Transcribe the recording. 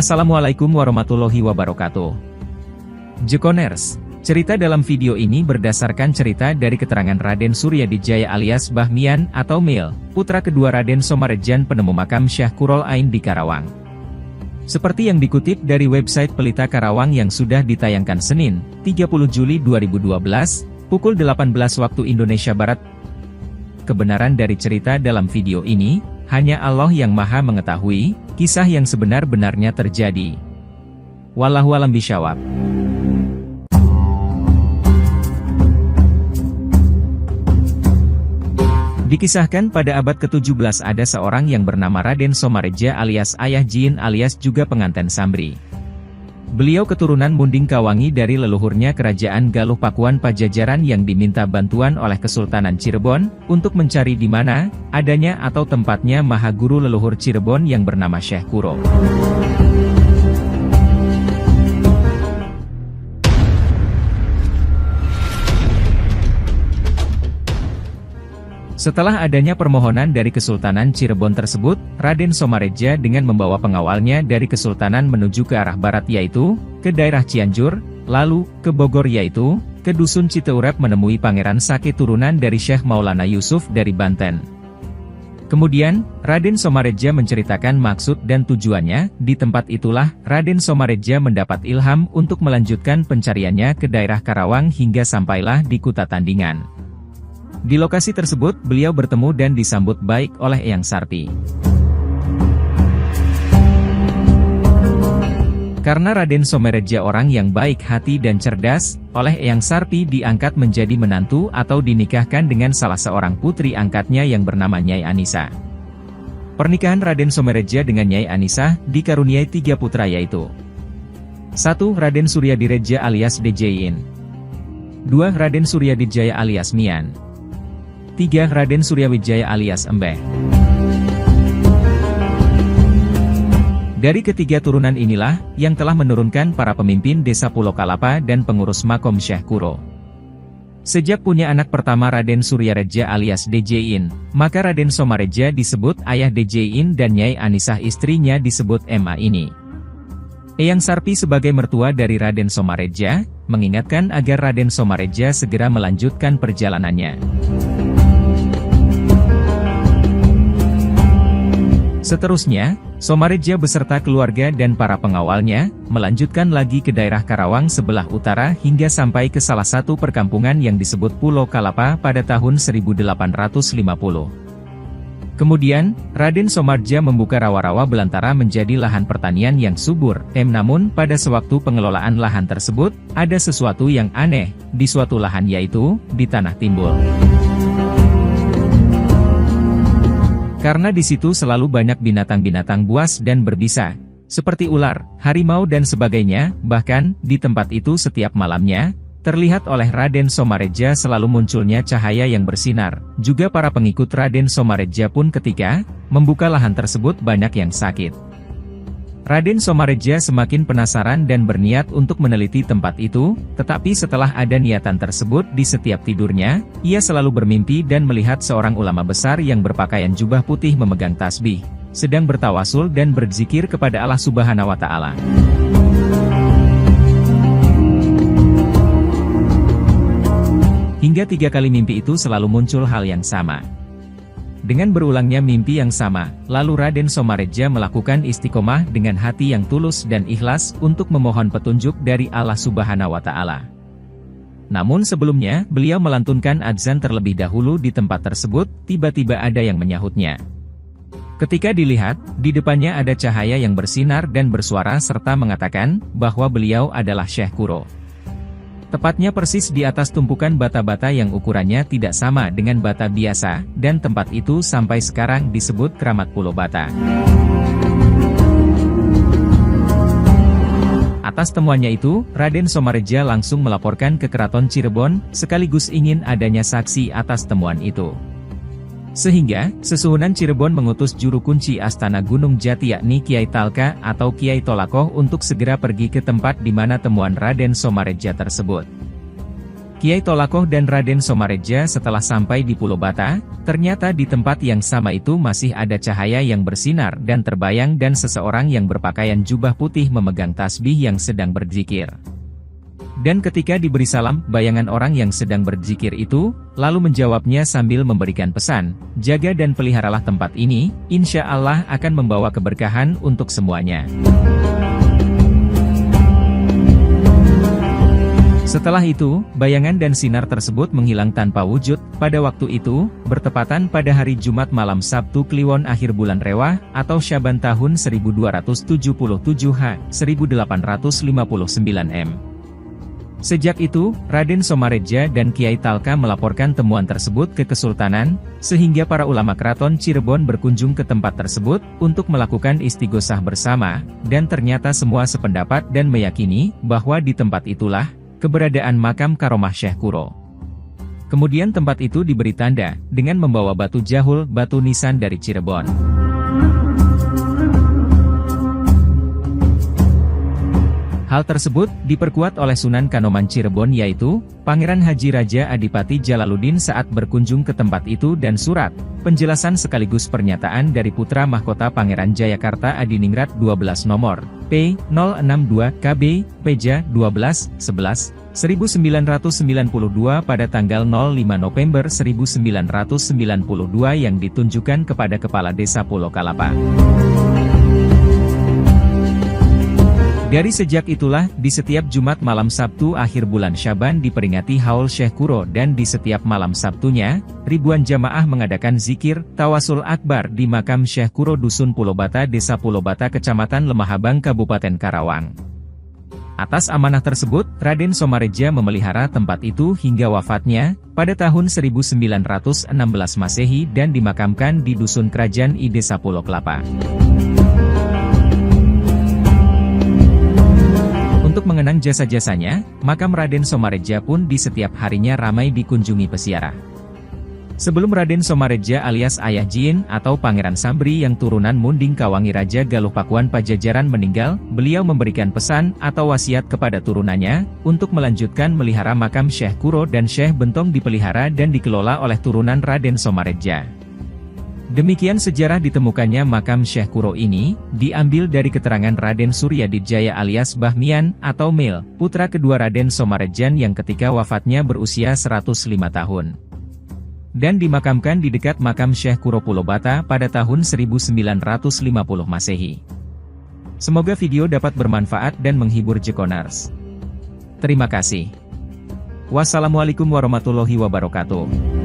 Assalamualaikum warahmatullahi wabarakatuh. Jekoners, cerita dalam video ini berdasarkan cerita dari keterangan Raden Suryadijaya alias Bahmian atau Mil, putra kedua Raden Somarejan penemu makam Syekh Qurol Ain di Karawang. Seperti yang dikutip dari website Pelita Karawang yang sudah ditayangkan Senin, 30 Juli 2012, pukul 18 waktu Indonesia Barat. Kebenaran dari cerita dalam video ini, hanya Allah yang Maha mengetahui, kisah yang sebenar-benarnya terjadi. Wallahu a'lam bishawab. Dikisahkan pada abad ke-17 ada seorang yang bernama Raden Somareja alias Ayah Jin alias juga penganten Sambri. Beliau keturunan Munding Kawangi dari leluhurnya Kerajaan Galuh Pakuan Pajajaran yang diminta bantuan oleh Kesultanan Cirebon, untuk mencari di mana adanya atau tempatnya Maha Guru leluhur Cirebon yang bernama Syekh Qurol. Setelah adanya permohonan dari Kesultanan Cirebon tersebut, Raden Somareja dengan membawa pengawalnya dari Kesultanan menuju ke arah barat yaitu, ke daerah Cianjur, lalu, ke Bogor yaitu, ke Dusun Citeurep menemui Pangeran Sake turunan dari Syekh Maulana Yusuf dari Banten. Kemudian, Raden Somareja menceritakan maksud dan tujuannya, di tempat itulah, Raden Somareja mendapat ilham untuk melanjutkan pencariannya ke daerah Karawang hingga sampailah di Kuta Tandingan. Di lokasi tersebut, beliau bertemu dan disambut baik oleh Eyang Sarpi. Karena Raden Somareja orang yang baik hati dan cerdas, oleh Eyang Sarpi diangkat menjadi menantu atau dinikahkan dengan salah seorang putri angkatnya yang bernama Nyai Anisa. Pernikahan Raden Somareja dengan Nyai Anisa dikaruniai 3 putra yaitu 1. Raden Suryadireja alias Dejayin, 2. Raden Suryadijaya alias Mian, 3. Raden Suryawijaya alias Embeh. Dari ketiga turunan inilah, yang telah menurunkan para pemimpin desa Pulau Kalapa dan pengurus makom Syekh Qurol. Sejak punya anak pertama Raden Suryareja alias Dejayin, maka Raden Somareja disebut ayah Dejayin dan Nyai Anisah istrinya disebut Ma ini. Eyang Sarpi sebagai mertua dari Raden Somareja, mengingatkan agar Raden Somareja segera melanjutkan perjalanannya. Seterusnya, Somareja beserta keluarga dan para pengawalnya, melanjutkan lagi ke daerah Karawang sebelah utara hingga sampai ke salah satu perkampungan yang disebut Pulau Kalapa pada tahun 1850. Kemudian, Raden Somareja membuka rawa-rawa belantara menjadi lahan pertanian yang subur. Namun pada sewaktu pengelolaan lahan tersebut, ada sesuatu yang aneh, di suatu lahan yaitu, di Tanah Timbul. Karena di situ selalu banyak binatang-binatang buas dan berbisa, seperti ular, harimau dan sebagainya, bahkan, di tempat itu setiap malamnya, terlihat oleh Raden Somareja selalu munculnya cahaya yang bersinar. Juga para pengikut Raden Somareja pun ketika membuka lahan tersebut banyak yang sakit. Raden Somareja semakin penasaran dan berniat untuk meneliti tempat itu, tetapi setelah ada niatan tersebut di setiap tidurnya, ia selalu bermimpi dan melihat seorang ulama besar yang berpakaian jubah putih memegang tasbih, sedang bertawasul dan berzikir kepada Allah Subhanahu wa Ta'ala. Hingga 3 kali mimpi itu selalu muncul hal yang sama. Dengan berulangnya mimpi yang sama, lalu Raden Somareja melakukan istiqomah dengan hati yang tulus dan ikhlas untuk memohon petunjuk dari Allah Subhanahu wa Ta'ala. Namun sebelumnya, beliau melantunkan adzan terlebih dahulu di tempat tersebut, tiba-tiba ada yang menyahutnya. Ketika dilihat, di depannya ada cahaya yang bersinar dan bersuara serta mengatakan bahwa beliau adalah Syekh Qurol. Tepatnya persis di atas tumpukan bata-bata yang ukurannya tidak sama dengan bata biasa, dan tempat itu sampai sekarang disebut Keramat Pulau Bata. Atas temuannya itu, Raden Somareja langsung melaporkan ke Keraton Cirebon, sekaligus ingin adanya saksi atas temuan itu. Sehingga, Sesuhunan Cirebon mengutus juru kunci Astana Gunung Jati yakni Kiai Talka atau Kiai Tolakoh untuk segera pergi ke tempat di mana temuan Raden Somareja tersebut. Kiai Tolakoh dan Raden Somareja setelah sampai di Pulau Bata, ternyata di tempat yang sama itu masih ada cahaya yang bersinar dan terbayang dan seseorang yang berpakaian jubah putih memegang tasbih yang sedang berzikir. Dan ketika diberi salam, bayangan orang yang sedang berzikir itu, lalu menjawabnya sambil memberikan pesan, jaga dan peliharalah tempat ini, insya Allah akan membawa keberkahan untuk semuanya. Setelah itu, bayangan dan sinar tersebut menghilang tanpa wujud. Pada waktu itu, bertepatan pada hari Jumat malam Sabtu Kliwon akhir bulan Rewah, atau Syaban tahun 1277 H, 1859 M. Sejak itu, Raden Somareja dan Kiai Talka melaporkan temuan tersebut ke Kesultanan, sehingga para ulama keraton Cirebon berkunjung ke tempat tersebut, untuk melakukan istighosah bersama, dan ternyata semua sependapat dan meyakini, bahwa di tempat itulah, keberadaan makam karomah Syekh Kuro. Kemudian tempat itu diberi tanda, dengan membawa batu jahul, batu nisan dari Cirebon. Hal tersebut diperkuat oleh Sunan Kanoman Cirebon yaitu, Pangeran Haji Raja Adipati Jalaluddin saat berkunjung ke tempat itu dan surat, penjelasan sekaligus pernyataan dari putra mahkota Pangeran Jayakarta Adiningrat 12 nomor, P062 KB, Peja 12, 11, 1992 pada tanggal 05 November 1992 yang ditunjukkan kepada Kepala Desa Pulau Kalapa. Dari sejak itulah, di setiap Jumat malam Sabtu akhir bulan Syaban diperingati Haul Syekh Kuro dan di setiap malam Sabtunya, ribuan jamaah mengadakan zikir, tawasul akbar di makam Syekh Kuro Dusun Pulau Bata Desa Pulau Bata Kecamatan Lemahabang Kabupaten Karawang. Atas amanah tersebut, Raden Somareja memelihara tempat itu hingga wafatnya, pada tahun 1916 Masehi dan dimakamkan di Dusun Kerajaan I Desa Pulau Kelapa. Untuk mengenang jasa-jasanya, makam Raden Somareja pun di setiap harinya ramai dikunjungi peziarah. Sebelum Raden Somareja alias Ayah Jin atau Pangeran Sambri yang turunan Munding Kawangi Raja Galuh Pakuan Pajajaran meninggal, beliau memberikan pesan atau wasiat kepada turunannya, untuk melanjutkan melihara makam Syekh Kuro dan Syekh Bentong dipelihara dan dikelola oleh turunan Raden Somareja. Demikian sejarah ditemukannya makam Syekh Kuro ini, diambil dari keterangan Raden Suryadijaya alias Bahmian, atau Mil, putra kedua Raden Somarejan yang ketika wafatnya berusia 105 tahun. Dan dimakamkan di dekat makam Syekh Kuro Pulau Bata pada tahun 1950 Masehi. Semoga video dapat bermanfaat dan menghibur Jekonars. Terima kasih. Wassalamualaikum warahmatullahi wabarakatuh.